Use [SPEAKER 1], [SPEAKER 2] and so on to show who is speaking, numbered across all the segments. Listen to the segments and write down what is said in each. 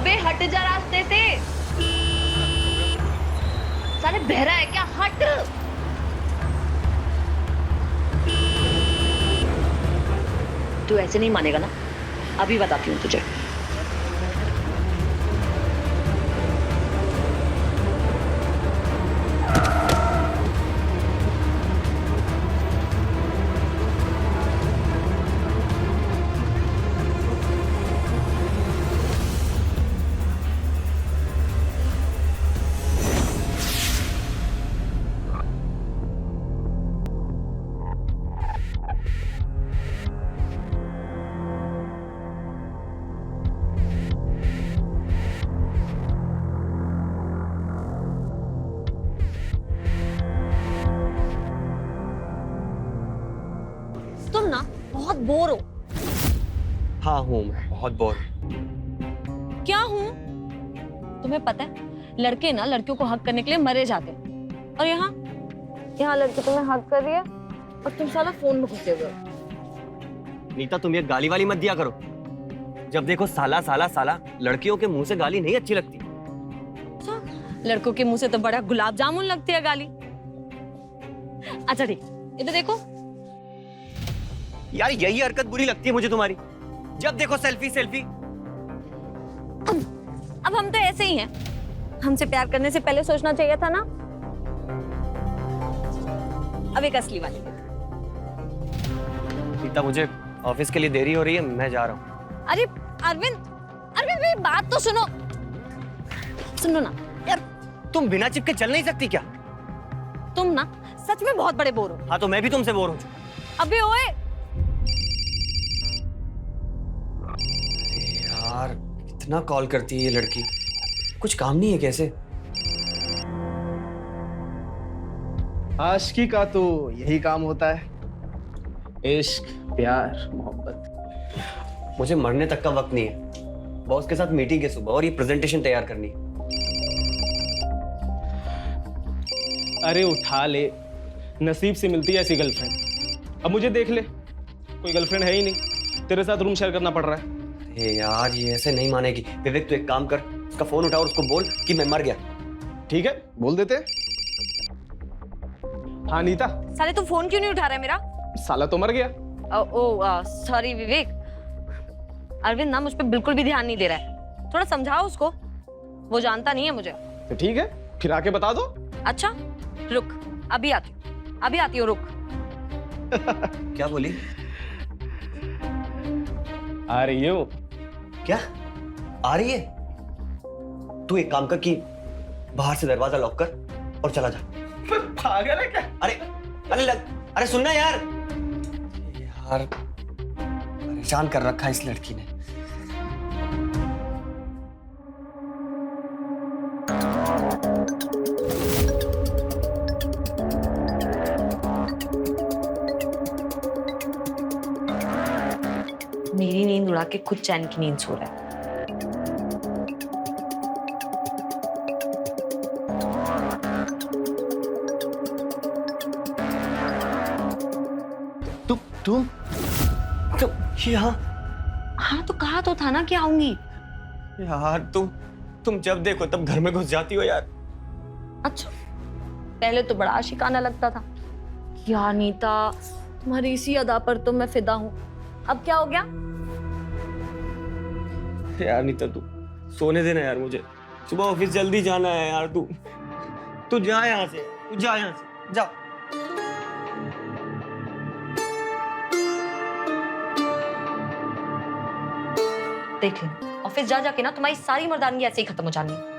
[SPEAKER 1] अबे हट जा रास्ते से। साले बहरा है क्या? हट। तू ऐसे नहीं मानेगा ना, अभी बताती हूँ तुझे। तुम ना बहुत बोर हो।
[SPEAKER 2] हाँ हूँ, मैं बहुत बोर।
[SPEAKER 1] क्या हूँ? तुम्हें पता है लड़के ना लड़कियों को हक करने के लिए मरे जाते हैं, और यहाँ लड़की तुम्हें हक कर रही है और तुम साला फोन में घुसे हुए हो।
[SPEAKER 2] नीता, तुम ये गाली वाली मत दिया करो। जब देखो साला साला साला। लड़कियों के मुंह से गाली नहीं अच्छी लगती।
[SPEAKER 1] लड़कों के मुंह से तो बड़ा गुलाब जामुन लगती है गाली। अच्छा ठीक, इधर देखो।
[SPEAKER 2] यार यही हरकत बुरी लगती है मुझे तुम्हारी। जब देखो सेल्फी सेल्फी।
[SPEAKER 1] अब हम तो ऐसे ही हैं। हमसे प्यार करने से पहले सोचना चाहिए था ना। अब एक असली वाली।
[SPEAKER 2] नीता, मुझे ऑफिस के लिए देरी हो रही है, मैं जा रहा हूँ।
[SPEAKER 1] अरे अरविंद, अरविंद मेरी बात तो सुनो। सुनो ना
[SPEAKER 2] यार, तुम बिना चिपके चल नहीं सकती क्या?
[SPEAKER 1] तुम ना सच में बहुत बड़े बोर हो।
[SPEAKER 2] हाँ तो मैं भी तुमसे बोर हो चुका।
[SPEAKER 1] अबे ओए,
[SPEAKER 2] यार इतना कॉल करती है ये लड़की, कुछ काम नहीं है कैसे?
[SPEAKER 3] आशिकी का तो यही काम होता है, इश्क, प्यार, मोहब्बत।
[SPEAKER 2] मुझे मरने तक का वक्त नहीं है। बॉस के साथ मीटिंग है सुबह और ये प्रेजेंटेशन तैयार करनी है।
[SPEAKER 3] अरे उठा ले, नसीब से मिलती है ऐसी गर्लफ्रेंड। अब मुझे देख ले, कोई गर्लफ्रेंड है ही नहीं, तेरे साथ रूम शेयर करना पड़ रहा है।
[SPEAKER 2] यार ये ऐसे नहीं मानेगी। विवेक तू एक काम कर, उसका फोन उठा और उसको बोल कि मैं मर गया।
[SPEAKER 3] ठीक है, बोल देते। हाँ नीता।
[SPEAKER 1] साले तू फोन क्यों नहीं उठा रहा है मेरा?
[SPEAKER 3] साला तो मर गया।
[SPEAKER 1] सॉरी विवेक। अरविंद ना मुझ पे बिल्कुल भी ध्यान नहीं दे रहा है। थोड़ा समझाओ उसको, वो जानता नहीं है मुझे।
[SPEAKER 3] तो ठीक है, फिर आके बता दो।
[SPEAKER 1] अच्छा रुक, अभी आती हूँ, रुक।
[SPEAKER 2] क्या बोली?
[SPEAKER 3] आ रही है वो।
[SPEAKER 2] क्या आ रही है? तू एक काम कर कि बाहर से दरवाजा लॉक कर और चला जा।
[SPEAKER 3] पागल है क्या?
[SPEAKER 2] अरे सुनना यार। यार परेशान कर रखा है इस लड़की ने।
[SPEAKER 1] मेरी नींद उड़ा के खुद चैन की नींद सो रहा है।
[SPEAKER 2] तुम यहाँ?
[SPEAKER 1] हाँ तो कहा तो था ना कि आऊंगी।
[SPEAKER 2] यार तुम जब देखो तब घर में घुस जाती हो यार।
[SPEAKER 1] अच्छा, पहले तो बड़ा आशिकाना लगता था। यार नीता, तुम्हारी इसी अदा पर तो मैं फिदा हूँ। अब क्या हो गया?
[SPEAKER 2] यार नीता, तू सोने देना यार मुझे। सुबह ऑफिस जल्दी जाना है यार। तू जा यहाँ से, जा।
[SPEAKER 1] देख लेना, ऑफिस जा जाके ना तुम्हारी सारी मर्दानगी ऐसे ही खत्म हो जानी है।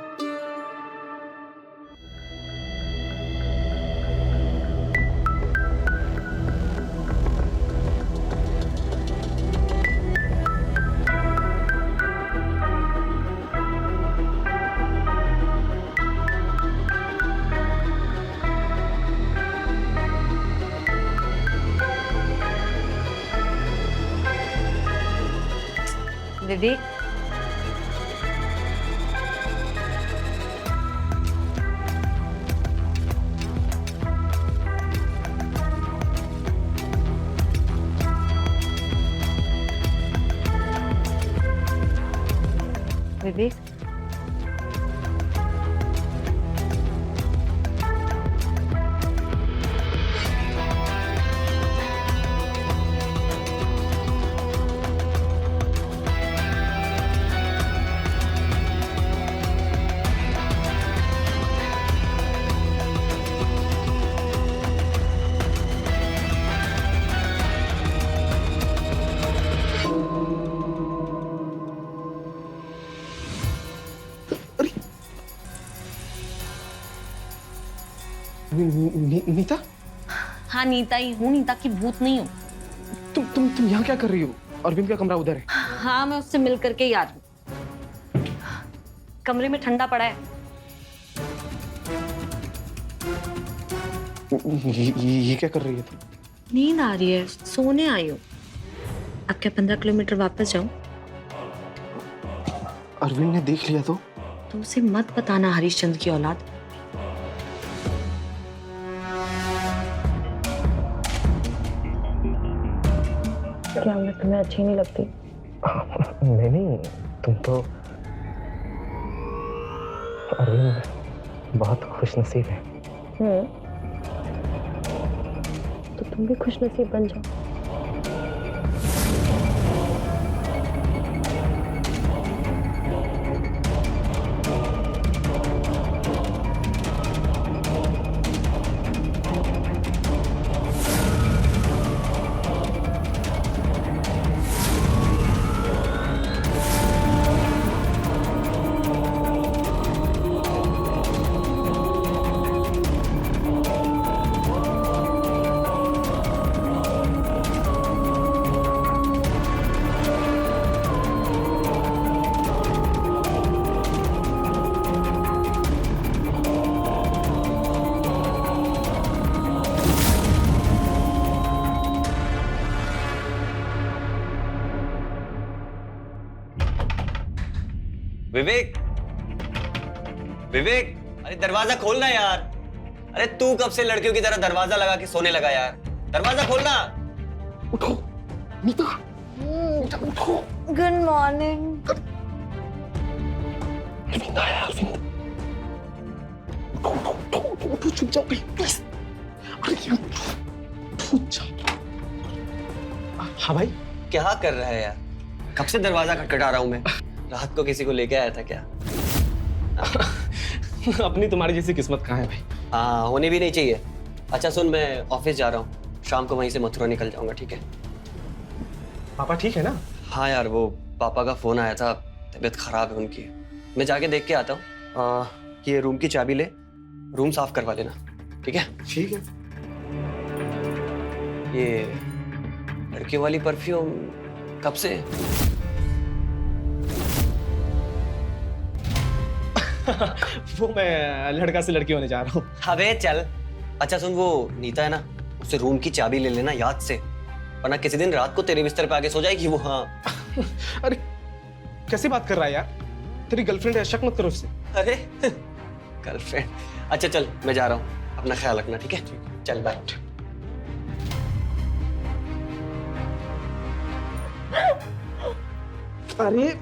[SPEAKER 1] विवेक, विवेक
[SPEAKER 3] नीता,
[SPEAKER 1] हाँ नीता ही हूँ, नीता की भूत नहीं हूँ।
[SPEAKER 3] तुम यहाँ क्या कर रही हो? अरविंद का कमरा उधर है।
[SPEAKER 1] हाँ मैं उससे मिल करके ही आ रही हूँ। कमरे में ठंडा पड़ा है।
[SPEAKER 3] ये क्या कर रही है तुम?
[SPEAKER 1] नींद आ रही है, सोने आई हूँ। अब क्या 15 किलोमीटर वापस जाऊं?
[SPEAKER 3] अरविंद ने देख लिया तो
[SPEAKER 1] उसे मत बताना हरिश्चंद्र की औलाद। क्या मैं तुम्हें अच्छी नहीं लगती?
[SPEAKER 3] नहीं, तुम तो अरविंद बहुत खुशनसीब है।
[SPEAKER 1] तो तुम भी खुशनसीब बन जाओ।
[SPEAKER 2] विवेक, विवेक, अरे दरवाजा खोलना यार। अरे तू कब से लड़कियों की तरह दरवाजा लगा के सोने लगा यार? दरवाजा खोलना।
[SPEAKER 3] उठो नीता, नीता उठो।
[SPEAKER 1] Good morning.
[SPEAKER 3] अरविंद आया, अरविंद। उठो, छुप जाओ प्लीज। अरे छुप जाओ। हाँ भाई,
[SPEAKER 2] क्या कर रहा है यार? कब से दरवाजा खटखटा रहा हूं मैं। रात को किसी को लेके आया था क्या?
[SPEAKER 3] अपनी तुम्हारी जैसी किस्मत कहाँ है भाई?
[SPEAKER 2] हाँ, होनी भी नहीं चाहिए। अच्छा सुन, मैं ऑफिस जा रहा हूँ, शाम को वहीं से मथुरा निकल जाऊंगा, ठीक है?
[SPEAKER 3] पापा ठीक है ना?
[SPEAKER 2] हाँ यार, वो पापा का फोन आया था, तबीयत खराब है उनकी। मैं जाके देख के आता हूँ। ये रूम की चाबी ले, रूम साफ करवा देना, ठीक है?
[SPEAKER 3] ठीक है।
[SPEAKER 2] ये लड़की वाली परफ्यूम कब से?
[SPEAKER 3] वो मैं लड़का से लड़की होने जा रहा हूँ।
[SPEAKER 2] अबे चल। अच्छा सुन, वो नीता है ना, उसे रूम की चाबी ले लेना याद से, वरना किसी दिन रात को तेरे बिस्तर पे आके सो जाएगी वो। हाँ।
[SPEAKER 3] अरे कैसी बात कर रहा है यार? तेरी गर्लफ्रेंड है, शक मत करो उससे।
[SPEAKER 2] अरे गर्लफ्रेंड? अच्छा चल, मैं जा रहा हूँ, अपना ख्याल रखना, ठीक है? चल बाय।
[SPEAKER 3] अरे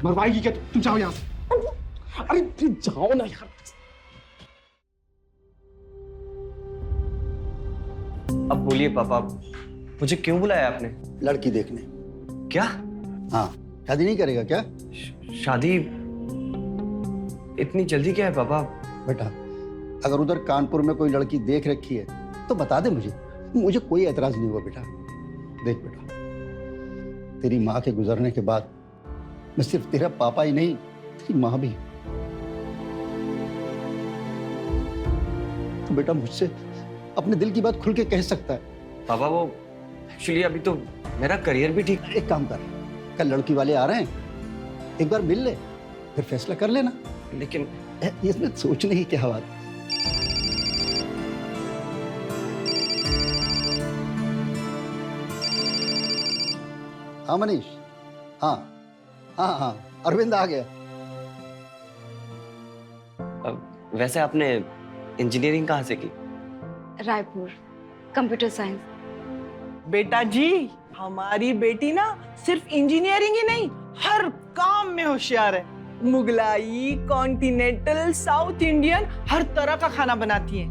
[SPEAKER 3] मरवाएगी क्या? तुम जाओ यहाँ से। अरे तुम जाओ ना यार।
[SPEAKER 2] अब बोलिए पापा, मुझे क्यों बुलाया आपने?
[SPEAKER 4] लड़की देखने।
[SPEAKER 2] क्या?
[SPEAKER 4] हाँ, शादी नहीं करेगा क्या?
[SPEAKER 2] शादी इतनी जल्दी क्या है पापा?
[SPEAKER 4] बेटा, अगर उधर कानपुर में कोई लड़की देख रखी है तो बता दे मुझे कोई एतराज नहीं हुआ बेटा। देख बेटा, तेरी माँ के गुजरने के बाद मैं सिर्फ तेरा पापा ही नहीं, तेरी माँ भी। तो बेटा मुझसे अपने दिल की बात खुल के कह सकता है।
[SPEAKER 2] पापा वो एक्चुअली अभी तो मेरा करियर भी ठीक।
[SPEAKER 4] एक काम कर, कल लड़की वाले आ रहे हैं, एक बार मिल ले, फिर फैसला कर लेना।
[SPEAKER 2] लेकिन
[SPEAKER 4] इसमें सोचने की क्या बात। हाँ मनीष, हाँ हाँ हाँ, अरविंद आ गया।
[SPEAKER 2] वैसे आपने इंजीनियरिंग कहाँ से की?
[SPEAKER 5] Raipur, computer science.
[SPEAKER 6] बेटा जी, हमारी बेटी ना सिर्फ इंजीनियरिंग ही नहीं, हर काम में होशियार है। मुगलाई, कॉन्टिनेंटल, साउथ इंडियन, हर तरह का खाना बनाती है।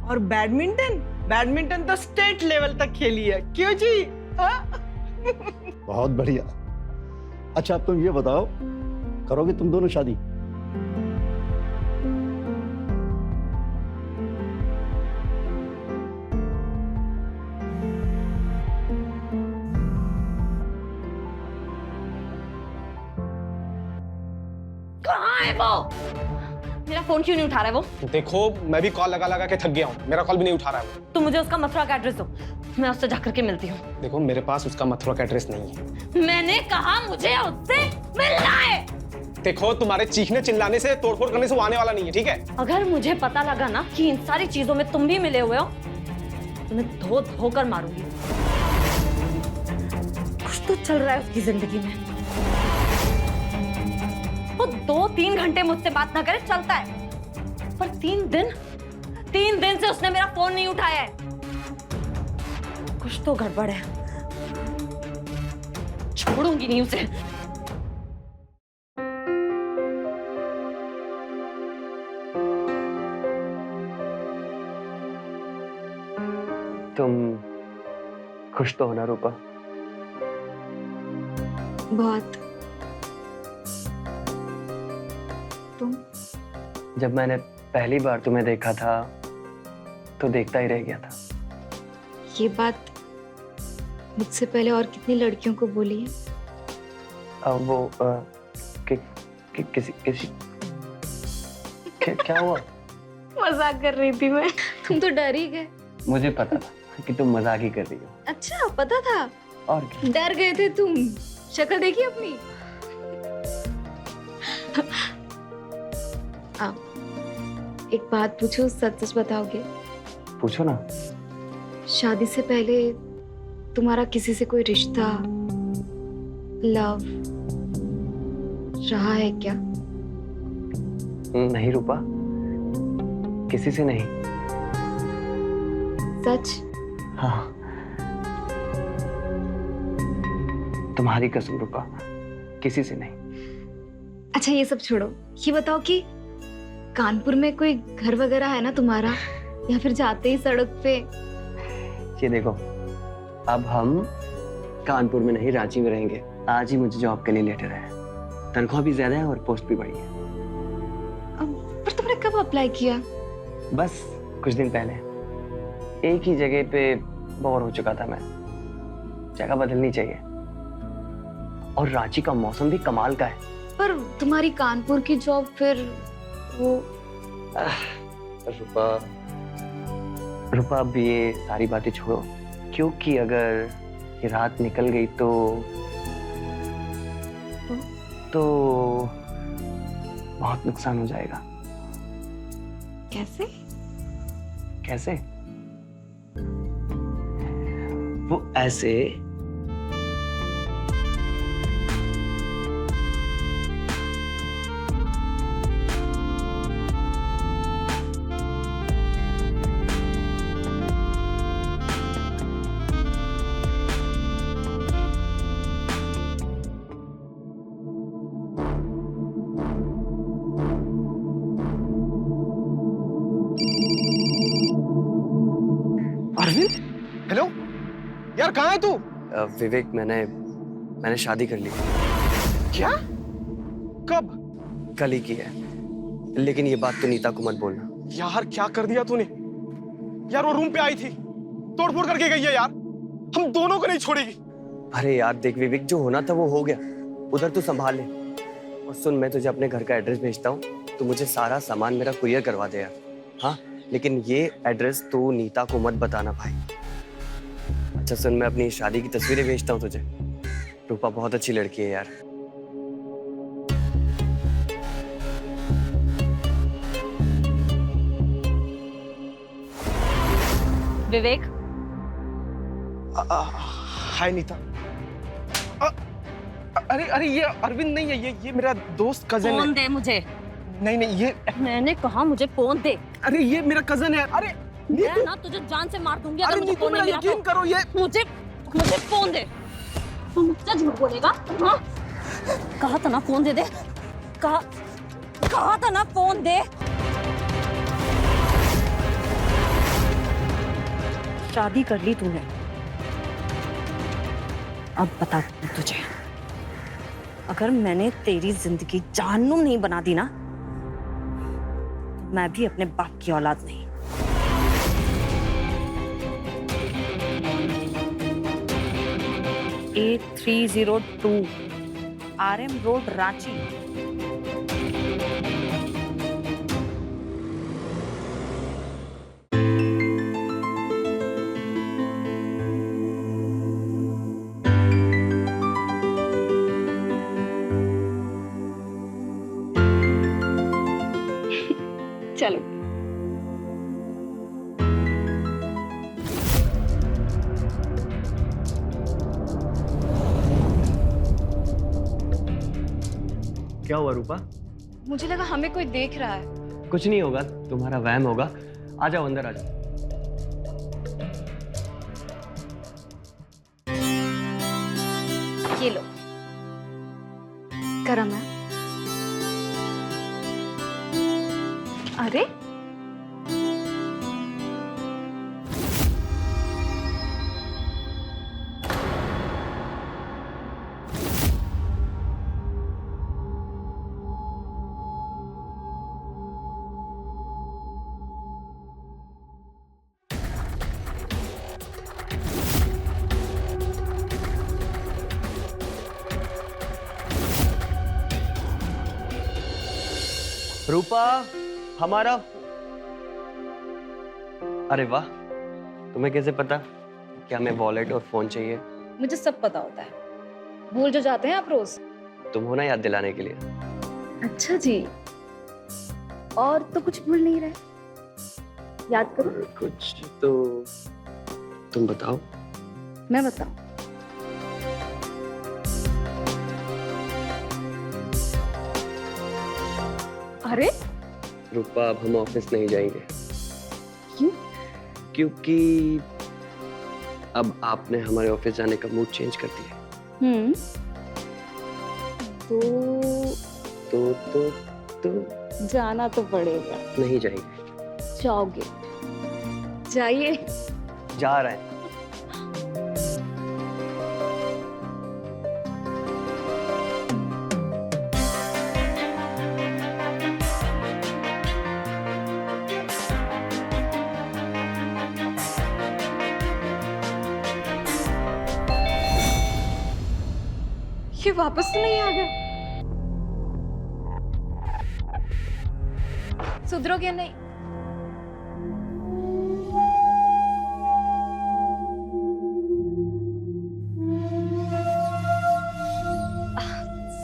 [SPEAKER 6] और बैडमिंटन तो स्टेट लेवल तक खेली है। क्यों जी? हाँ?
[SPEAKER 4] बहुत बढ़िया। अच्छा अब तुम ये बताओ, करोगे तुम दोनों शादी?
[SPEAKER 1] कहाँ है वो? मेरा फोन क्यों नहीं उठा रहा है वो?
[SPEAKER 3] देखो मैं भी कॉल लगा लगा के थक गया हूँ, मेरा कॉल भी नहीं उठा रहा है वो।
[SPEAKER 1] तुम मुझे उसका मथुरा का एड्रेस दो, मैं उससे जाकर के मिलती हूँ।
[SPEAKER 3] देखो मेरे पास उसका मथुरा का एड्रेस नहीं है।
[SPEAKER 1] मैंने कहा मुझे उससे मिलना है।
[SPEAKER 3] देखो तुम्हारे चीखने चिल्लाने से, तोड़फोड़ करने से वो आने वाला नहीं है, ठीक है?
[SPEAKER 1] अगर मुझे पता लगा ना कि इन सारी चीजों में तुम भी मिले हुए हो, तो मैं धो धो कर मारूंगी। कुछ तो चल रहा है उसकी जिंदगी में। वो 2-3 घंटे मुझसे बात ना करे चलता है, पर 3 दिन से उसने मेरा फोन नहीं उठाया है। कुछ तो गड़बड़ है, छोड़ूंगी नहीं उसे।
[SPEAKER 2] तुम खुश तो हो ना रूपा?
[SPEAKER 5] बहुत। तुम?
[SPEAKER 2] जब मैंने पहली बार तुम्हें देखा था तो देखता ही रह गया था।
[SPEAKER 5] ये बात मुझसे पहले और कितनी लड़कियों को बोली है?
[SPEAKER 2] अब वो किसी क्या हुआ?
[SPEAKER 5] मजाक कर रही थी मैं। तुम तो डर ही गए।
[SPEAKER 2] मुझे पता था कि तुम मजाक ही कर रही हो।
[SPEAKER 5] अच्छा पता था?
[SPEAKER 2] और क्या?
[SPEAKER 5] डर गए थे तुम? शक्ल देखी अपनी? एक बात पूछो, सच सच बताओगे?
[SPEAKER 2] पूछो ना।
[SPEAKER 5] शादी से पहले तुम्हारा किसी से कोई रिश्ता, लव रहा है क्या?
[SPEAKER 2] नहीं रूपा, किसी से नहीं।
[SPEAKER 5] सच?
[SPEAKER 2] हाँ, तुम्हारी कसम रूपा, किसी से नहीं।
[SPEAKER 5] अच्छा ये सब छोड़ो, ये बताओ कि कानपुर में कोई घर वगैरह है ना तुम्हारा, या फिर जाते ही सड़क पे?
[SPEAKER 2] ये देखो, अब हम कानपुर में नहीं रांची में रहेंगे। आज ही मुझे जॉब के लिए लेटर है, तनख्वाह भी ज्यादा है और पोस्ट भी बढ़ी है।
[SPEAKER 5] पर तुमने कब अप्लाई किया?
[SPEAKER 2] बस कुछ दिन पहले। एक ही जगह पे बोर हो चुका था मैं, जगह बदलनी चाहिए। और रांची का मौसम भी कमाल का है।
[SPEAKER 5] पर तुम्हारी कानपुर की जॉब फिर वो?
[SPEAKER 2] रूपा अब ये सारी बातें छोड़ो, क्योंकि अगर ये रात निकल गई तो बहुत नुकसान हो जाएगा।
[SPEAKER 5] कैसे?
[SPEAKER 2] कैसे? वो ऐसे
[SPEAKER 3] अरविंद, हेलो यार, कहाँ है तू?
[SPEAKER 2] विवेक, मैंने शादी कर ली।
[SPEAKER 3] क्या? कब?
[SPEAKER 2] कल ही की है, लेकिन ये बात तो नीता को मत बोलना।
[SPEAKER 3] यार क्या कर दिया तूने? यार वो रूम पे आई थी, तोड़फोड़ करके गई है यार, हम दोनों को नहीं छोड़ेगी।
[SPEAKER 2] अरे यार देख विवेक, जो होना था वो हो गया, उधर तू संभाल ले। और सुन, मैं तुझे अपने घर का एड्रेस भेजता हूँ, तो मुझे सारा सामान मेरा कुरियर करवा दे यार। हाँ, लेकिन ये एड्रेस तू नीता को मत बताना भाई। अच्छा सुन, मैं अपनी शादी की तस्वीरें भेजता हूँ तुझे। रूपा बहुत अच्छी लड़की है यार।
[SPEAKER 1] विवेक,
[SPEAKER 3] हाय नीता। अरे ये अरविंद नहीं है, ये मेरा दोस्त कजन है।
[SPEAKER 1] फोन दे मुझे।
[SPEAKER 3] नहीं ये
[SPEAKER 1] मैंने कहा मुझे फोन दे।
[SPEAKER 3] अरे ये मेरा कजन है। अरे
[SPEAKER 1] मैं ना तुझे जान से मार दूंगी अगर
[SPEAKER 3] अरे
[SPEAKER 1] मुझे
[SPEAKER 3] नीतू,
[SPEAKER 1] फोन
[SPEAKER 3] मेरा
[SPEAKER 1] नहीं मिला
[SPEAKER 3] यकीन
[SPEAKER 1] तो।
[SPEAKER 3] करो, ये
[SPEAKER 1] मुझे फोन दे। तू मुझसे झूठ बोलेगा? हाँ? कहा था ना फोन दे दे। कहा था ना फोन दे। शादी कर ली तूने, अब बता तुझे, अगर मैंने तेरी जिंदगी जहन्नुम नहीं बना दी ना, तो मैं भी अपने बाप की औलाद नहीं। A302 RM road Ranchi.
[SPEAKER 5] चलो।
[SPEAKER 2] क्या हुआ रूपा?
[SPEAKER 5] मुझे लगा हमें कोई देख रहा है।
[SPEAKER 2] कुछ नहीं होगा, तुम्हारा वहम होगा। आ जाओ अंदर, आ जाओ।
[SPEAKER 5] ये लो, गरम है। अरे
[SPEAKER 2] रूपा, हमारा। अरे वाह, तुम्हें कैसे पता कि हमें वॉलेट और फोन चाहिए?
[SPEAKER 5] मुझे सब पता होता है, भूल जो जाते हैं आप रोज।
[SPEAKER 2] तुम हो ना याद दिलाने के लिए।
[SPEAKER 5] अच्छा जी, और तो कुछ भूल नहीं रहे, याद करो।
[SPEAKER 2] कुछ तो तुम बताओ।
[SPEAKER 5] मैं बताऊं? अरे
[SPEAKER 2] रूपा, अब हम ऑफिस नहीं जाएंगे।
[SPEAKER 5] क्यों?
[SPEAKER 2] क्योंकि अब आपने हमारे ऑफिस जाने का मूड चेंज कर दिया।
[SPEAKER 5] तो
[SPEAKER 2] तो
[SPEAKER 5] जाना तो पड़ेगा।
[SPEAKER 2] नहीं जाएंगे।
[SPEAKER 5] जाओगे? जाइए।
[SPEAKER 2] जा रहे हैं।
[SPEAKER 5] ये वापस तो नहीं आ गया? सुधरोगे नहीं?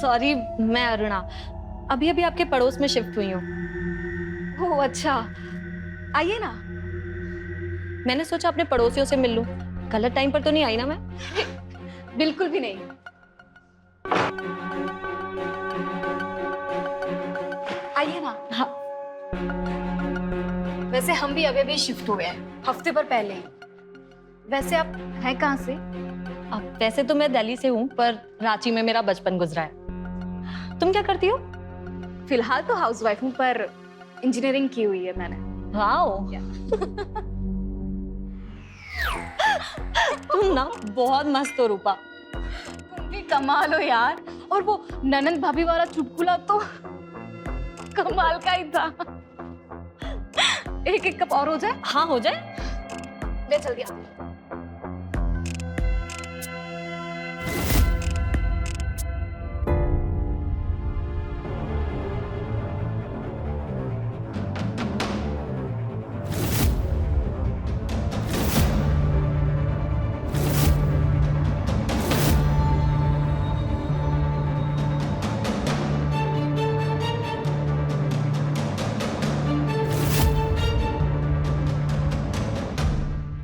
[SPEAKER 1] सॉरी, मैं अरुणा अभी अभी आपके पड़ोस में शिफ्ट हुई हूँ।
[SPEAKER 5] ओह अच्छा, आइए ना।
[SPEAKER 1] मैंने सोचा अपने पड़ोसियों से मिल लूं। गलत टाइम पर तो नहीं आई ना मैं?
[SPEAKER 5] बिल्कुल भी नहीं। आइए ना।
[SPEAKER 1] हाँ।
[SPEAKER 5] वैसे हम भी अभी अभी शिफ्ट हुए हैं, हफ्ते भर पहले ही। वैसे आप हैं कहाँ से?
[SPEAKER 1] अब वैसे तो मैं दिल्ली से हूँ, पर रांची में मेरा बचपन गुजरा है। तुम क्या करती हो?
[SPEAKER 5] फिलहाल तो हाउसवाइफ हूँ, पर इंजीनियरिंग की हुई है मैंने।
[SPEAKER 1] वाओ। तुम ना बहुत मस्त हो रूपा।
[SPEAKER 5] तुम भी कमाल हो यार। और वो ननंद भाभी वाला चुटकुला तो कमाल का ही था। एक कप और हो जाए?
[SPEAKER 1] हाँ हो जाए।
[SPEAKER 5] ले चल दिया।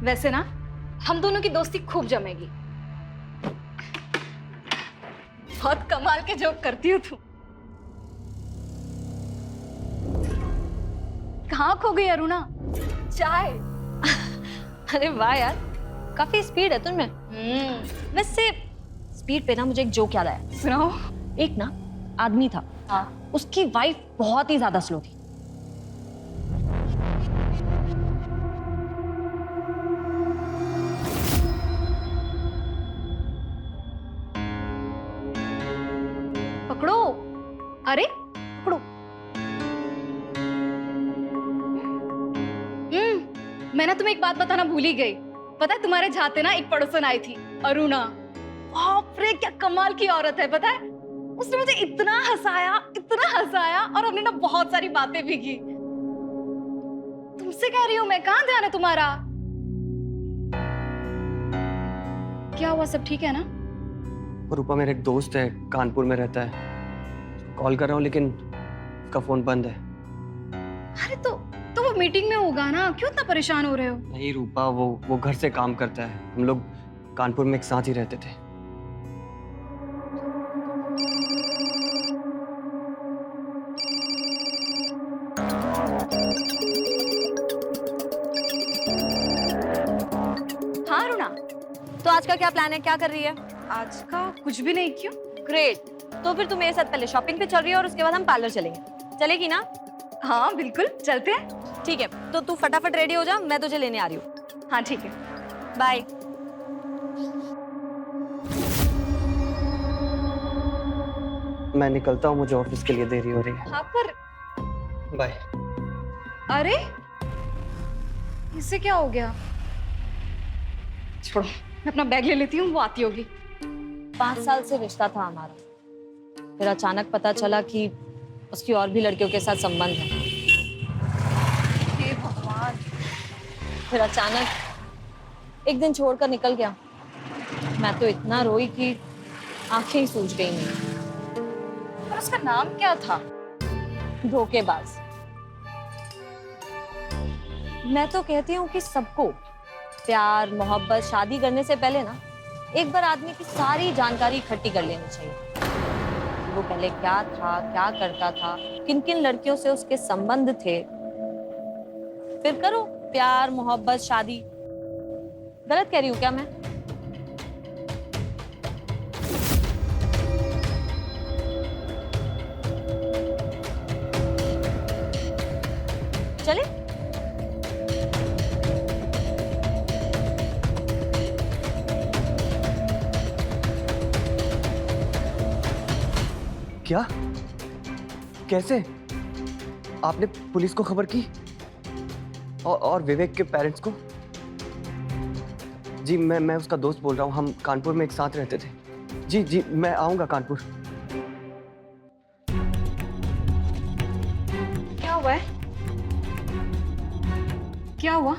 [SPEAKER 5] वैसे ना हम दोनों की दोस्ती खूब जमेगी। बहुत कमाल के जोक करती हो तुम। कहाँ खो गई अरुणा? चाय।
[SPEAKER 1] अरे वाह यार, काफी स्पीड है तुममें। वैसे स्पीड पे ना मुझे एक जोक याद आया।
[SPEAKER 5] सुनाओ।
[SPEAKER 1] एक ना आदमी था,
[SPEAKER 5] हाँ।
[SPEAKER 1] उसकी वाइफ बहुत ही ज्यादा स्लो थी।
[SPEAKER 5] पकड़ो। अरे पकड़ो। मैं ना तुम्हें एक बात बताना भूल ही गई। पता है तुम्हारे जाते ना एक पड़ोसन आई थी, अरुणा। बाप रे क्या कमाल की औरत है, पता है? उसने मुझे इतना हंसाया और हमने ना बहुत सारी बातें भी की। तुमसे कह रही हूँ मैं, कहाँ ध्यान है तुम्हारा? क्या हुआ, सब ठीक है ना?
[SPEAKER 2] रूपा, मेरा एक दोस्त है, कानपुर में रहता है। कॉल कर रहा हूँ लेकिन उसका फोन बंद है।
[SPEAKER 5] अरे तो वो मीटिंग में होगा ना, क्यों इतना परेशान हो रहे हो?
[SPEAKER 2] नहीं रूपा, वो घर से काम करता है। हम लोग कानपुर में एक साथ ही रहते थे।
[SPEAKER 5] हाँ अरुणा,
[SPEAKER 1] तो आज का क्या प्लान है, क्या कर रही है?
[SPEAKER 5] आज का कुछ भी नहीं, क्यों?
[SPEAKER 1] ग्रेट। तो फिर तू मेरे साथ पहले शॉपिंग पे चल रही है और उसके बाद हम पार्लर चलेंगे, चलेगी ना?
[SPEAKER 5] हाँ बिल्कुल, चलते हैं।
[SPEAKER 1] ठीक है, तो तू फटाफट रेडी हो जा, मैं तुझे लेने आ रही हूँ।
[SPEAKER 5] हाँ ठीक है।
[SPEAKER 1] बाय।
[SPEAKER 2] मैं निकलता हूँ, मुझे ऑफिस के लिए देरी हो रही है।
[SPEAKER 5] हाँ पर
[SPEAKER 2] बाय।
[SPEAKER 5] अरे इससे क्या हो गया? छोड़ो, मैं अपना बैग ले लेती हूँ, वो आती होगी।
[SPEAKER 1] 5 साल से रिश्ता था हमारा, फिर अचानक पता चला कि उसकी और भी लड़कियों के साथ संबंध है।
[SPEAKER 5] हे भगवान।
[SPEAKER 1] फिर अचानक एक दिन छोड़कर निकल गया। मैं तो इतना रोई कि आंखें ही सूज गई मेरी।
[SPEAKER 5] और उसका नाम क्या था?
[SPEAKER 1] धोखेबाज। मैं तो कहती हूँ कि सबको प्यार मोहब्बत शादी करने से पहले ना एक बार आदमी की सारी जानकारी इकट्ठी कर लेनी चाहिए। वो पहले क्या था, क्या करता था, किन किन लड़कियों से उसके संबंध थे, फिर करो प्यार मोहब्बत शादी। गलत कह रही हूँ क्या मैं? चले?
[SPEAKER 2] क्या? कैसे? आपने पुलिस को खबर की? और विवेक के पेरेंट्स को? जी मैं उसका दोस्त बोल रहा हूँ, हम कानपुर में एक साथ रहते थे। जी जी मैं आऊंगा कानपुर।
[SPEAKER 5] क्या हुआ है? क्या हुआ?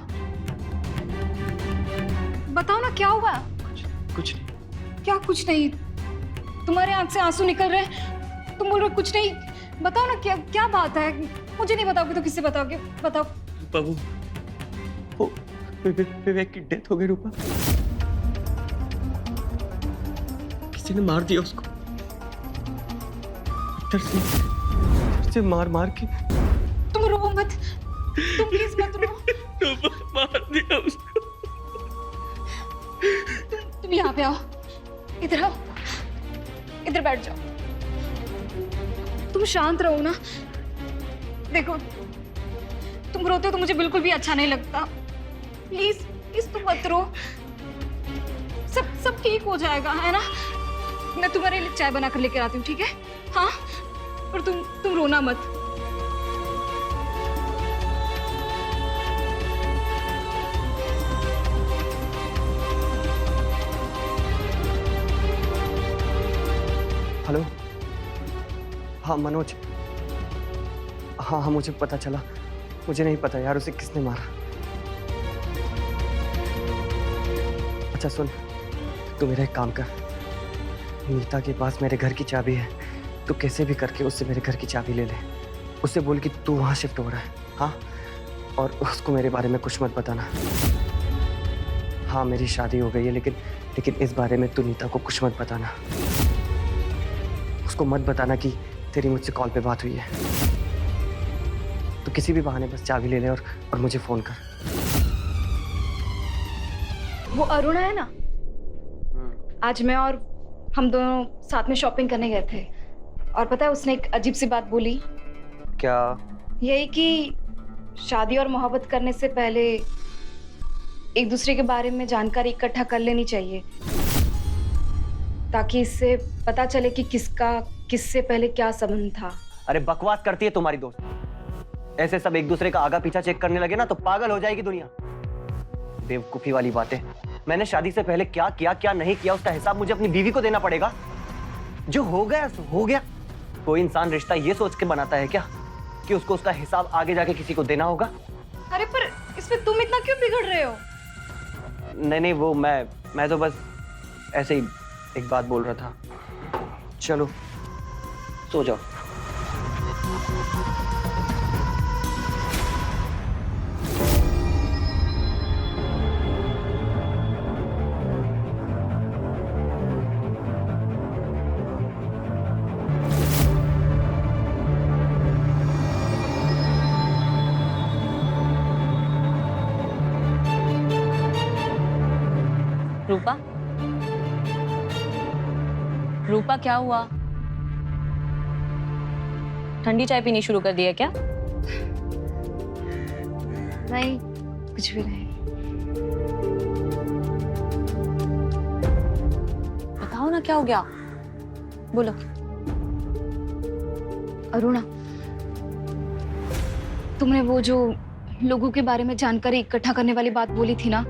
[SPEAKER 5] बताओ ना, क्या हुआ?
[SPEAKER 2] कुछ नहीं।
[SPEAKER 5] क्या कुछ नहीं? तुम्हारे आंख से आंसू निकल रहे हैं, तुम बोल रहे हो कुछ नहीं। बताओ ना, क्या क्या बात है? मुझे नहीं बताओगे तो किससे बताओगे? बताओ।
[SPEAKER 2] बाबू, वो विवेक की डेथ हो गई रूपा। किसी ने मार दिया उसको, पत्थर से मार मार के।
[SPEAKER 5] तुम रो मत, तुम प्लीज मत रो।
[SPEAKER 2] मार दिया उसको।
[SPEAKER 5] तुम यहाँ पे आओ, इधर आओ, इधर बैठ जाओ। तुम शांत रहो ना। देखो, तुम रोते हो तो मुझे बिल्कुल भी अच्छा नहीं लगता। प्लीज प्लीज तुम मत रो, सब ठीक हो जाएगा, है ना? मैं तुम्हारे लिए चाय बना कर लेकर आती हूँ, ठीक है? हाँ, पर तुम रोना मत।
[SPEAKER 2] हेलो, हाँ मनोज। हाँ मुझे पता चला। मुझे नहीं पता यार उसे किसने मारा। अच्छा सुन, तू मेरा एक काम कर, नीता के पास मेरे घर की चाबी है, तू कैसे भी करके उससे मेरे घर की चाबी ले ले। उससे बोल कि तू वहाँ शिफ्ट हो रहा है। हाँ, और उसको मेरे बारे में कुछ मत बताना। हाँ मेरी शादी हो गई है, लेकिन इस बारे में तू नीता को कुछ मत बताना। उसको मत बताना कि तेरी मुझसे कॉल पे बात हुई है। तो किसी भी बहाने बस चाबी ले ले और मुझे फोन कर।
[SPEAKER 5] वो अरुणा है ना, आज मैं और हम दोनों साथ में शॉपिंग करने गए थे, और पता है उसने एक अजीब सी बात बोली।
[SPEAKER 2] क्या?
[SPEAKER 5] यही कि शादी और मोहब्बत करने से पहले एक दूसरे के बारे में जानकारी इकट्ठा कर लेनी चाहिए, ताकि इससे पता चले कि किसका किससे पहले क्या संबंध था।
[SPEAKER 2] अरे बकवास करती है तुम्हारी दोस्त। ऐसे सब एक दूसरे का आगा पीछा चेक करने लगे ना तो पागल हो जाएगी दुनिया। बेवकूफी वाली बातें। मैंने शादी से पहले क्या किया क्या नहीं किया उसका हिसाब मुझे अपनी बीवी को देना पड़ेगा। जो हो गया सो हो गया। कोई इंसान रिश्ता ये सोच के बनाता है क्या कि उसको उसका हिसाब आगे जाके किसी को देना होगा?
[SPEAKER 5] अरे पर इसमें तुम इतना क्यों बिगड़ रहे हो?
[SPEAKER 2] नहीं वो मैं तो बस ऐसे ही एक बात बोल रहा था। चलो सो जाओ।
[SPEAKER 1] रूपा, रूपा क्या हुआ? ठंडी चाय पीनी शुरू कर दी है क्या?
[SPEAKER 5] नहीं, कुछ भी नहीं।
[SPEAKER 1] बताओ ना क्या हो गया, बोलो।
[SPEAKER 5] अरुणा, तुमने वो जो लोगों के बारे में जानकारी इकट्ठा करने वाली बात बोली थी ना?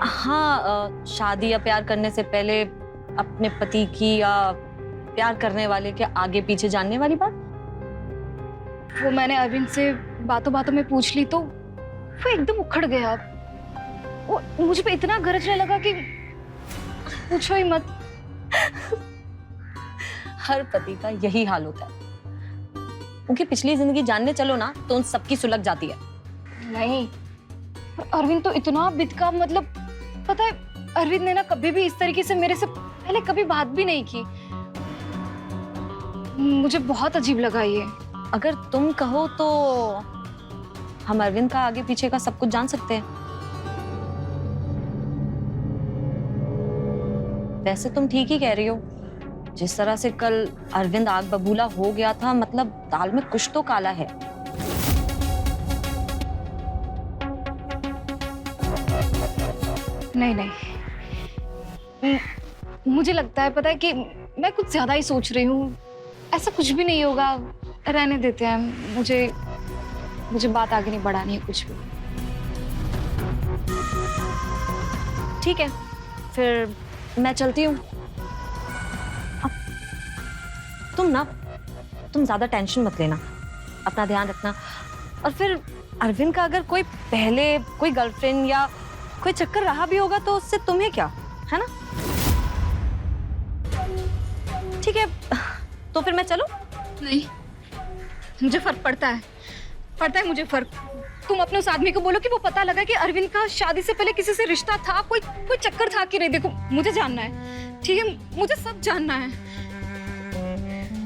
[SPEAKER 1] हाँ, शादी या प्यार करने से पहले अपने पति की या प्यार करने वाले के आगे पीछे जानने वाली बात।
[SPEAKER 5] वो मैंने अरविंद से बातों बातों में पूछ ली तो वो एकदम उखड़ गया। वो मुझ पे इतना गरजने लगा कि पूछो ही मत।
[SPEAKER 1] हर पति का यही हाल होता है। उनकी पिछली जिंदगी जानने चलो ना तो उन सबकी सुलग जाती है।
[SPEAKER 5] नहीं, अरविंद तो इतना बिदका, मतलब पता है, अरविंद ने ना कभी भी इस तरीके से मेरे से पहले कभी बात भी नहीं की। मुझे बहुत अजीब लगा ये।
[SPEAKER 1] अगर तुम कहो तो हम अरविंद का आगे पीछे का सब कुछ जान सकते हैं। वैसे तुम ठीक ही कह रही हो। जिस तरह से कल अरविंद आग बबूला हो गया था, मतलब दाल में कुछ तो काला है।
[SPEAKER 5] नहीं नहीं, मुझे लगता है, पता है कि मैं कुछ ज्यादा ही सोच रही हूँ। ऐसा कुछ भी नहीं होगा, रहने देते हैं। मुझे बात आगे नहीं बढ़ानी है कुछ भी।
[SPEAKER 1] ठीक है, फिर मैं चलती हूँ। तुम ज्यादा टेंशन मत लेना, अपना ध्यान रखना। और फिर अरविंद का अगर कोई पहले कोई गर्लफ्रेंड या कोई चक्कर रहा भी होगा तो उससे तुम्हें क्या, है ना? ठीक है, तो फिर मैं चलूं?
[SPEAKER 5] नहीं, मुझे फर्क पड़ता है मुझे फर्क। तुम अपने उस आदमी को बोलो कि वो पता लगा कि अरविंद का शादी से पहले किसी से रिश्ता था, कोई चक्कर था कि नहीं। देखो, मुझे जानना है, ठीक है? मुझे सब जानना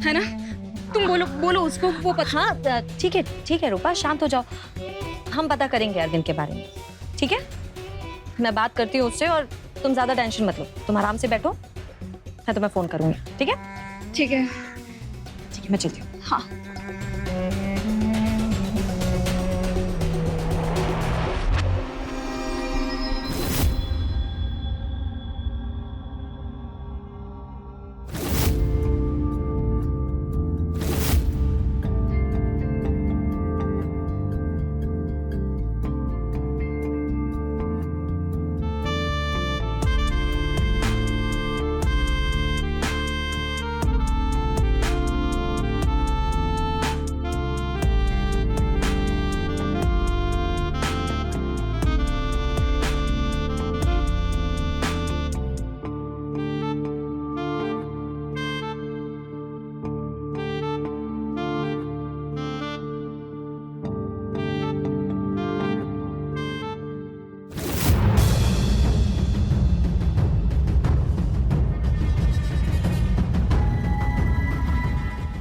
[SPEAKER 5] है ना? तुम बोलो उसको, वो पता।
[SPEAKER 1] हाँ, ठीक है रूपा, शांत हो जाओ। हम पता करेंगे अरविंद के बारे में, ठीक है? मैं बात करती हूँ उससे, और तुम ज्यादा टेंशन मत लो। तुम आराम से बैठो, मैं तुम्हें फोन करूंगी, ठीक है?
[SPEAKER 5] ठीक है,
[SPEAKER 1] मैं चलती हूँ।
[SPEAKER 5] हाँ।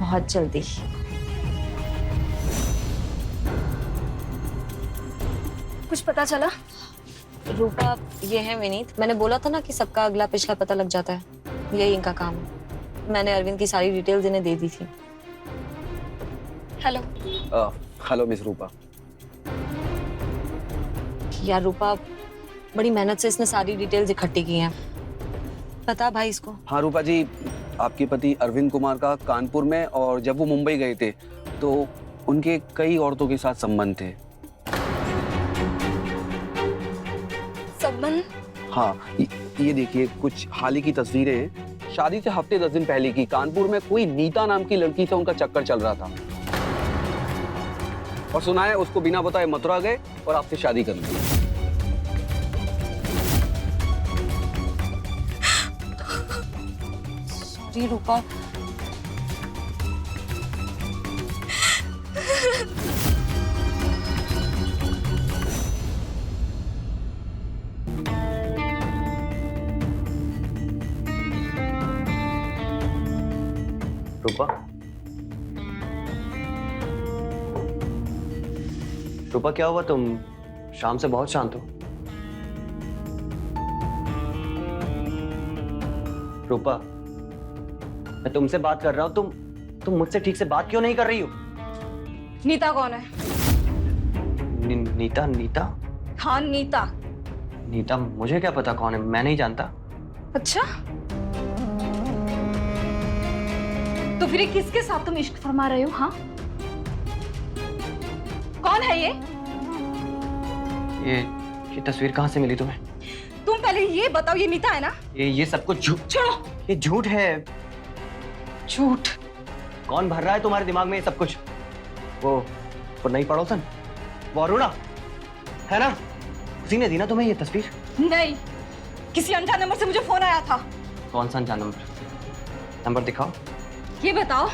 [SPEAKER 1] बहुत जल्दी।
[SPEAKER 5] कुछ पता चला?
[SPEAKER 1] रूपा, ये है विनीत। मैंने बोला था ना कि सबका अगला पिछला पता लग जाता है, यही इनका काम है। मैंने अरविंद की सारी डिटेल्स इन्हें दे दी थी।
[SPEAKER 5] हेलो।
[SPEAKER 2] हेलो मिस रूपा।
[SPEAKER 1] यार रूपा, बड़ी मेहनत से इसने सारी डिटेल्स इकट्ठी की हैं। पता भाई इसको?
[SPEAKER 7] हाँ रूपा जी, आपके पति अरविंद कुमार का कानपुर में, और जब वो मुंबई गए थे तो उनके कई औरतों के साथ संबंध थे।
[SPEAKER 5] संबंध?
[SPEAKER 7] हाँ, ये देखिए कुछ हाल ही की तस्वीरें हैं। शादी से हफ्ते 10 दिन पहले की। कानपुर में कोई नीता नाम की लड़की से उनका चक्कर चल रहा था, और सुना है उसको बिना बताए मथुरा गए और आपसे शादी कर ली।
[SPEAKER 1] सॉरी रूपा।
[SPEAKER 2] रूपा, रूपा क्या हुआ? तुम शाम से बहुत शांत हो। रूपा, मैं तुमसे बात कर रहा हूँ, तुम मुझसे ठीक से बात क्यों नहीं कर रही हो?
[SPEAKER 5] नीता कौन है?
[SPEAKER 2] नीता? नीता?
[SPEAKER 5] हाँ नीता।
[SPEAKER 2] नीता मुझे क्या पता कौन है, मैं नहीं जानता।
[SPEAKER 5] अच्छा, तो फिर ये किसके साथ तुम इश्क फरमा रहे हो? हाँ, कौन है ये?
[SPEAKER 2] ये तस्वीर कहाँ से मिली तुम्हें?
[SPEAKER 5] तुम पहले ये बताओ, ये नीता है ना?
[SPEAKER 2] ये सब कुछ झूठ।
[SPEAKER 5] छोड़ो।
[SPEAKER 2] ये झूठ है।
[SPEAKER 5] झूठ?
[SPEAKER 2] कौन भर रहा है तुम्हारे दिमाग में ये सब कुछ? वो नई पड़ोसन, वो अरुणा है ना? उसी ने दी ना तुम्हें ये तस्वीर?
[SPEAKER 5] नहीं, किसी अनजान नंबर से मुझे फोन आया था।
[SPEAKER 2] कौन सा अनजान नंबर? नंबर दिखाओ।
[SPEAKER 5] ये बताओ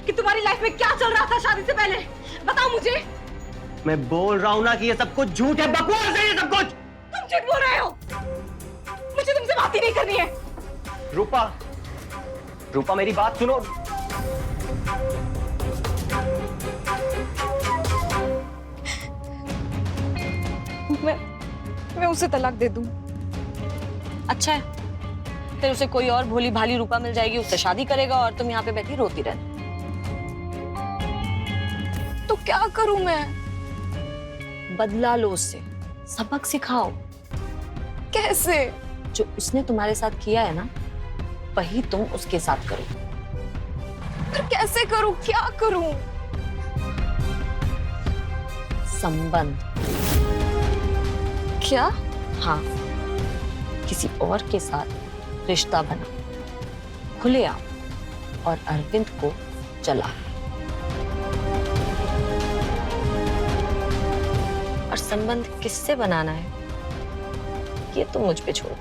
[SPEAKER 5] कि तुम्हारी लाइफ में क्या चल रहा था शादी से पहले, बताओ मुझे।
[SPEAKER 2] मैं बोल रहा हूँ ना कि ये सब कुछ झूठ है, बकवास है ये सब कुछ।
[SPEAKER 5] तुम झूठ बोल रहे हो, मुझे तुमसे बात ही नहीं करनी है।
[SPEAKER 2] रूपा, रूपा मेरी बात सुनो।
[SPEAKER 5] मैं उसे तलाक दे दूं?
[SPEAKER 1] अच्छा है, फिर उसे कोई और भोली भाली रूपा मिल जाएगी, उससे शादी करेगा और तुम यहाँ पे बैठी रोती रहना।
[SPEAKER 5] तो क्या करूं मैं?
[SPEAKER 1] बदला लो उससे, सबक सिखाओ।
[SPEAKER 5] कैसे?
[SPEAKER 1] जो उसने तुम्हारे साथ किया है ना, वही तुम उसके साथ करो।
[SPEAKER 5] फिर कैसे करूं, क्या करूं?
[SPEAKER 1] संबंध।
[SPEAKER 5] क्या?
[SPEAKER 1] हाँ, किसी और के साथ रिश्ता बना, खुलेआम, और अरविंद को जला। और संबंध किससे बनाना है ये तो मुझ पे छोड़ो।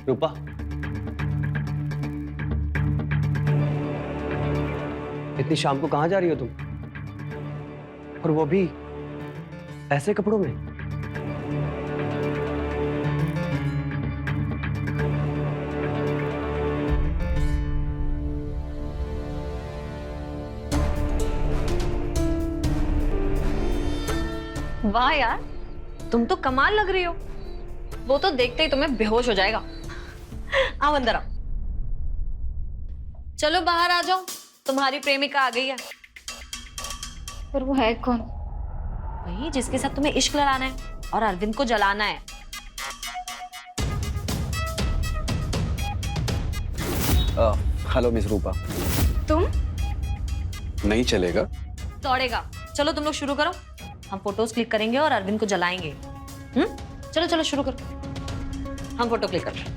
[SPEAKER 2] रूपा, इतनी शाम को कहाँ जा रही हो तुम? और वो भी ऐसे कपड़ों में?
[SPEAKER 1] वाह यार, तुम तो कमाल लग रही हो। वो तो देखते ही तुम्हें बेहोश हो जाएगा। आओ अंदर आओ। चलो बाहर आ जाओ, तुम्हारी प्रेमिका आ गई है।
[SPEAKER 5] पर वो है कौन?
[SPEAKER 1] वही जिसके साथ तुम्हें इश्क लड़ाना है और अरविंद को जलाना है।
[SPEAKER 7] हेलो मिस रूपा।
[SPEAKER 5] तुम?
[SPEAKER 7] नहीं चलेगा?
[SPEAKER 1] दौड़ेगा। चलो तुम लोग शुरू करो, हम फोटोज क्लिक करेंगे और अरविंद को जलाएंगे। चलो चलो शुरू करो, हम फोटो क्लिक कर रहे हैं।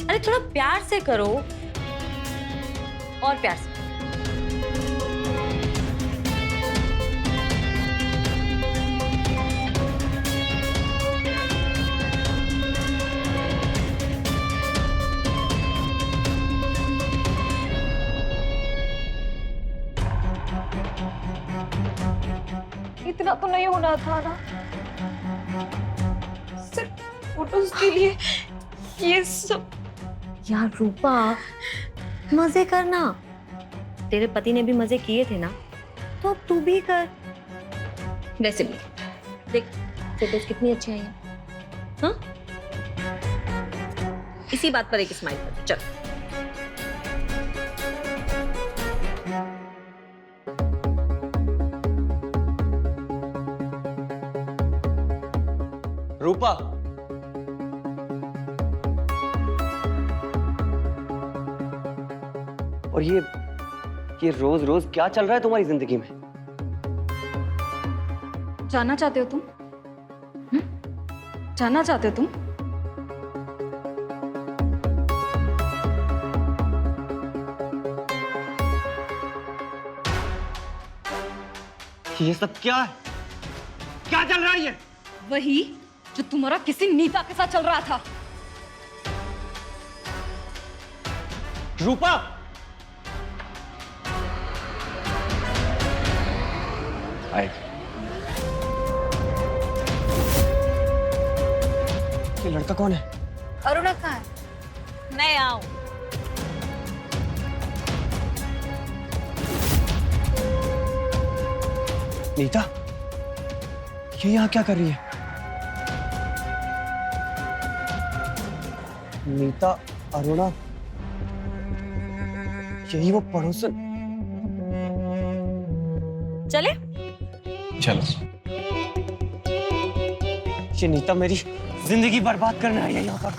[SPEAKER 1] अरे थोड़ा प्यार से करो, और प्यार से।
[SPEAKER 5] इतना तो नहीं होना था ना, सिर्फ फोटोज के लिए ये सब।
[SPEAKER 1] यार रूपा, मजे करना। तेरे पति ने भी मजे किए थे ना, तो अब तू भी कर। वैसे भी देख, फोटोज कितनी अच्छी आई हैं। हाँ, इसी बात पर एक स्माइल कर। चल
[SPEAKER 2] रूपा, और ये रोज रोज क्या चल रहा है तुम्हारी जिंदगी में?
[SPEAKER 5] जानना चाहते हो तुम? जानना चाहते हो तुम?
[SPEAKER 2] ये सब क्या है? क्या चल रहा है ये?
[SPEAKER 5] वही जो तुम्हारा किसी नीता के साथ चल रहा था।
[SPEAKER 2] रूपा,
[SPEAKER 7] आए।
[SPEAKER 2] ये लड़का कौन है?
[SPEAKER 5] अरुणा कहाँ है?
[SPEAKER 1] मैं आऊं।
[SPEAKER 2] नीता, ये यहाँ क्या कर रही है? नीता, अरुणा, यही वो पड़ोसन।
[SPEAKER 1] चले?
[SPEAKER 3] चलो।
[SPEAKER 2] ये नीता मेरी जिंदगी बर्बाद करने आई है यहाँ पर।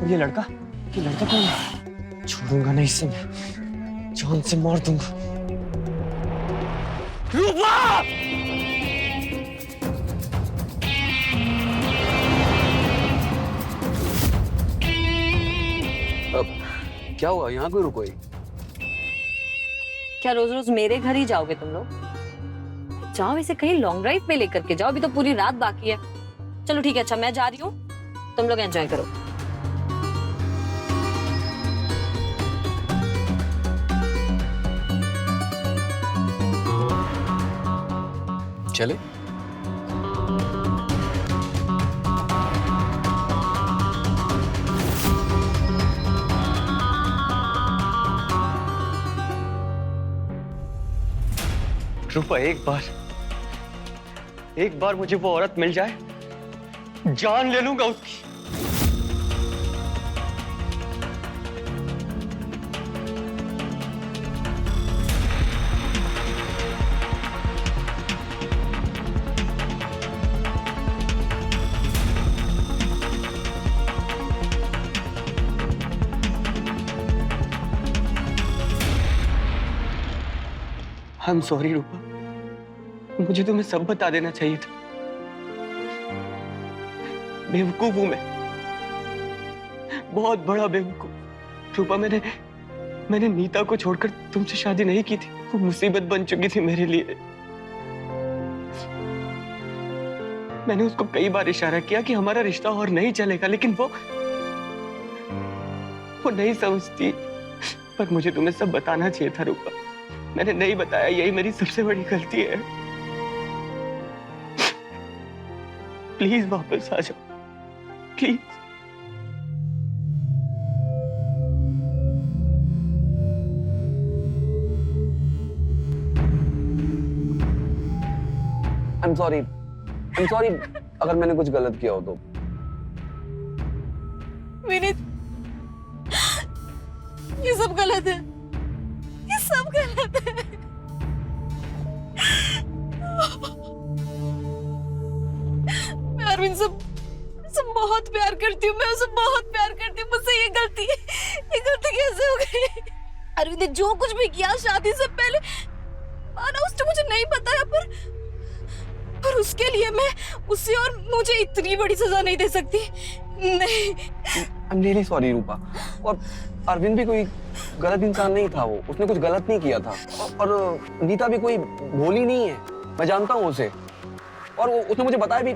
[SPEAKER 2] और ये लड़का कौन है? छोड़ूंगा नहीं इसे मैं, जान से मार दूंगा। रूपा!
[SPEAKER 7] क्या हुआ? यहाँ क्यों रुको?
[SPEAKER 1] क्या रोज रोज मेरे घर ही जाओगे तुम लोग? जाओ इसे कहीं लॉन्ग ड्राइव पे लेकर के जाओ, अभी तो पूरी रात बाकी है। चलो ठीक है, अच्छा मैं जा रही हूँ, तुम लोग एंजॉय करो।
[SPEAKER 7] चले।
[SPEAKER 2] रूपा, एक बार मुझे वो औरत मिल जाए, जान ले लूंगा उसकी। आई एम सॉरी रूपा, मुझे तुम्हें सब बता देना चाहिए था। बेवकूफ हूं मैं, बहुत बड़ा बेवकूफ। रूपा, मैंने नीता को छोड़कर तुमसे शादी नहीं की थी, वो मुसीबत बन चुकी थी मेरे लिए। मैंने उसको कई बार इशारा किया कि हमारा रिश्ता और नहीं चलेगा, लेकिन वो नहीं समझती। पर मुझे तुम्हें सब बताना चाहिए था रूपा, मैंने नहीं बताया, यही मेरी सबसे बड़ी गलती है। प्लीज वापस आ जाओ, प्लीज।
[SPEAKER 7] I'm sorry अगर मैंने कुछ गलत किया हो तो।
[SPEAKER 1] विनीत, ये सब गलत है, ये सब गलत है। मैं अरविंद से बहुत प्यार करती हूँ, मैं उसे बहुत प्यार करती हूँ। मुझसे ये गलती कैसे हो गई? अरविंद ने जो कुछ भी किया शादी से पहले, माना उसने मुझे नहीं बताया, पर उसके लिए मैं उसे और मुझे इतनी बड़ी सजा नहीं दे सकती। नहीं।
[SPEAKER 7] I'm really sorry रूपा। और अरविंद भी कोई गलत इंसान नहीं था, वो उसने कुछ गलत नहीं किया था। और नीता भी कोई भोली नहीं है, मैं जानता हूँ उसे, और उसने मुझे बताया भी।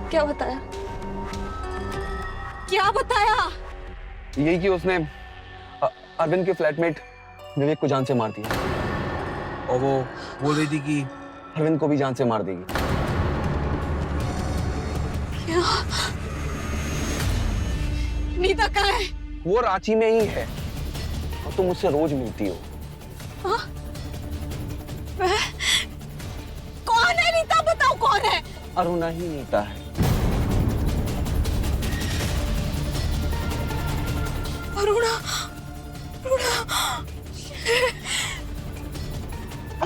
[SPEAKER 1] क्या बताया? क्या बताया?
[SPEAKER 7] यही कि उसने अरविंद के फ्लैटमेट विवेक को जान से मार दिया, और वो बोल रही थी कि अरविंद को भी जान से मार देगी।
[SPEAKER 1] क्या? नीता कहाँ है?
[SPEAKER 7] वो रांची में ही है, और तुम मुझसे रोज मिलती हो।
[SPEAKER 1] हाँ? कौन है नीता? बताओ कौन है?
[SPEAKER 7] अरुणा ही नीता है।
[SPEAKER 1] अरुणा,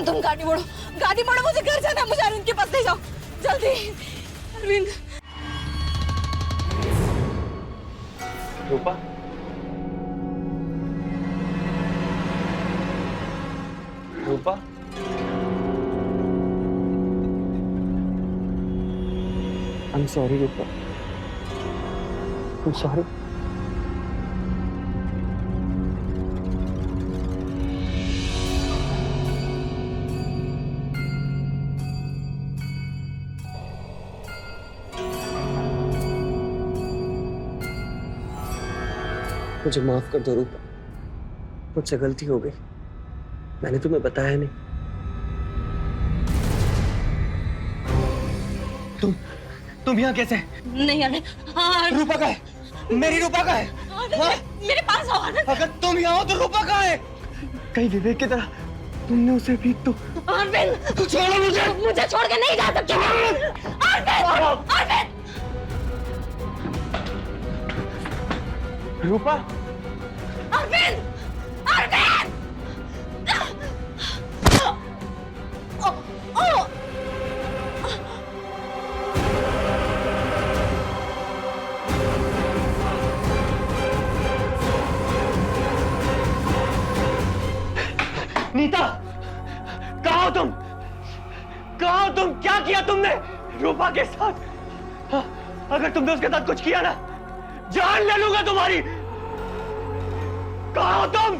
[SPEAKER 1] तुम गाड़ी मोड़ो, मुझे घर जाना है, मुझे अरविंद के पास ले जाओ जल्दी। अरविंद।
[SPEAKER 2] रूपा, I'm sorry Rupa, I'm sorry। मुझे माफ कर दो रूपा, मुझसे गलती हो गई। मैंने तुम्हें बताया नहीं।
[SPEAKER 3] तुम यहाँ कैसे?
[SPEAKER 1] नहीं आने। हाँ,
[SPEAKER 3] रूपा का है, मेरी रूपा का है।
[SPEAKER 1] मेरे पास आओ आनंद।
[SPEAKER 3] अगर तुम यहाँ हो तो रूपा का है। कहीं विवेक की तरह तुमने उसे भी तो
[SPEAKER 1] अरविंद,
[SPEAKER 3] छोड़ो मुझे।
[SPEAKER 1] मुझे छोड़ के नहीं जा सकते। अरविंद, अरविंद।
[SPEAKER 3] रूपा,
[SPEAKER 1] अरविंद, अरविंद।
[SPEAKER 3] नीता, कहाँ हो तुम? कहाँ हो तुम? क्या किया तुमने रूपा के साथ? हाँ, अगर तुमने उसके साथ कुछ किया ना, जान ले लूंगा तुम्हारी। कहाँ हो तुम?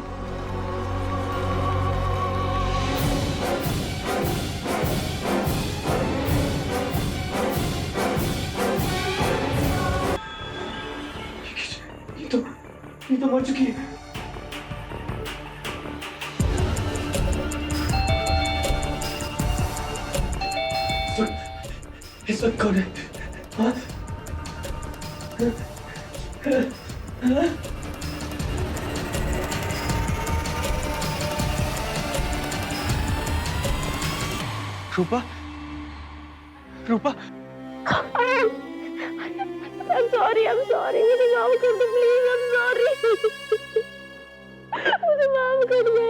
[SPEAKER 3] ये तो मर चुकी है। इस वक्त कौन है? हाँ? रूपा, रूपा,
[SPEAKER 1] I'm sorry, मुझे माफ कर दो प्लीज। I'm sorry, मुझे माफ कर दो।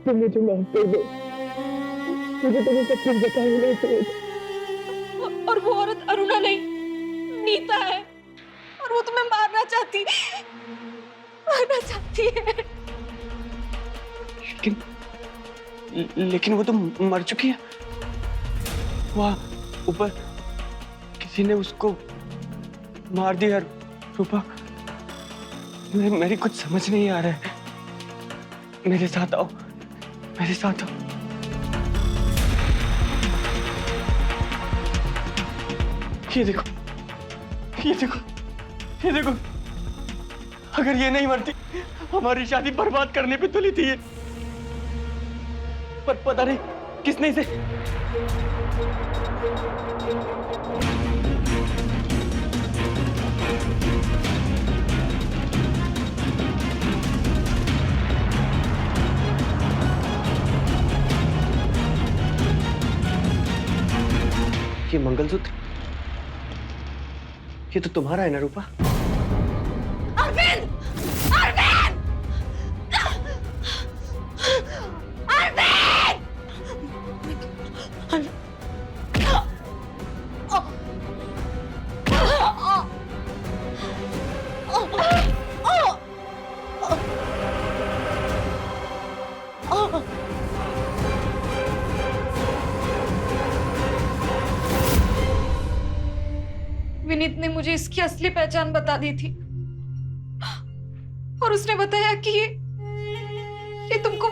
[SPEAKER 1] तुम मुझे माफ कर दो। मुझे तुम्हें सब कुछ बताया नहीं चाहिए। और वो औरत अरुणा नहीं, नीता है, और वो तुम्हें मारना चाहती है।
[SPEAKER 3] लेकिन वो तो मर चुकी है। वहाँ ऊपर किसी ने उसको मार दिया। रूपा, मेरी कुछ समझ नहीं आ रहा है। मेरे साथ आओ, मेरे साथ आओ। ये देखो, ये देखो, ये देखो। अगर ये नहीं मरती, हमारी शादी बर्बाद करने पे तुली थी ये। पर पता नहीं किसने इसे।
[SPEAKER 2] ये मंगलसूत्र, ये तो तुम्हारा है ना रूपा?
[SPEAKER 1] अरविंद! अरविंद! विनीत ने मुझे इसकी असली पहचान बता दी थी, और उसने बताया कि ये तुमको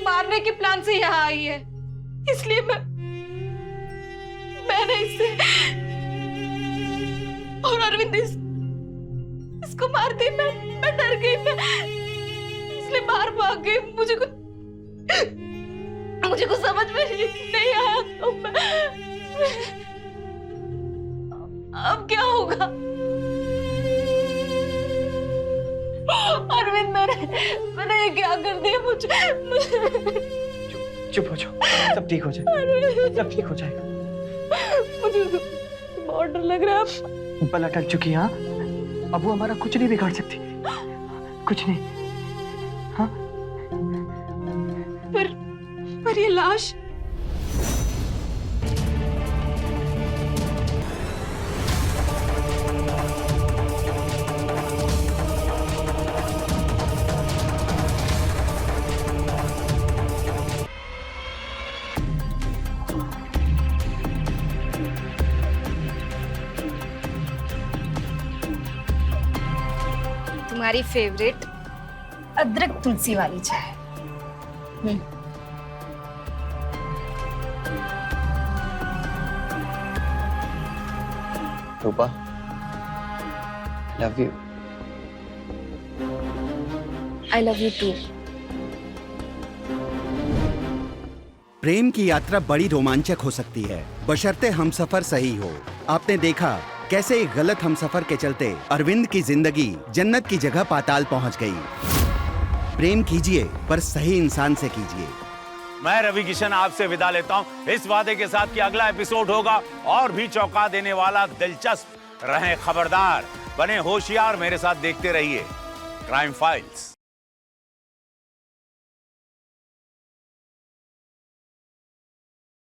[SPEAKER 1] मारने के प्लान से यहाँ आई है। इसलिए मैंने इसे और अरविंद इसको मारते ही मैं डर गई। मैं इसलिए बाहर भाग गई। मुझे कुछ समझ में नहीं आया। तो अब क्या होगा? अरविंद, मैंने ये क्या कर दिया? मुझे
[SPEAKER 3] चुप हो जाओ, सब ठीक हो जाएगा, सब ठीक हो जाएगा।
[SPEAKER 1] मुझे बहुत डर लग रहा है।
[SPEAKER 3] बला टल चुकी है। हाँ, अब वो हमारा कुछ नहीं बिगाड़ सकती, कुछ नहीं। हाँ,
[SPEAKER 1] पर ये लाश,
[SPEAKER 5] तुम्हारी फेवरेट अदरक तुलसी वाली चाय।
[SPEAKER 2] Rupa,
[SPEAKER 7] love you.
[SPEAKER 1] I love you too.
[SPEAKER 8] प्रेम की यात्रा बड़ी रोमांचक हो सकती है, बशर्ते हमसफर सही हो। आपने देखा कैसे एक गलत हमसफर के चलते अरविंद की जिंदगी जन्नत की जगह पाताल पहुंच गई। प्रेम कीजिए पर सही इंसान से कीजिए।
[SPEAKER 9] मैं रवि किशन आपसे विदा लेता हूं इस वादे के साथ कि अगला एपिसोड होगा और भी चौंका देने वाला, दिलचस्प। रहें खबरदार, बने होशियार, मेरे साथ देखते रहिए क्राइम फाइल्स।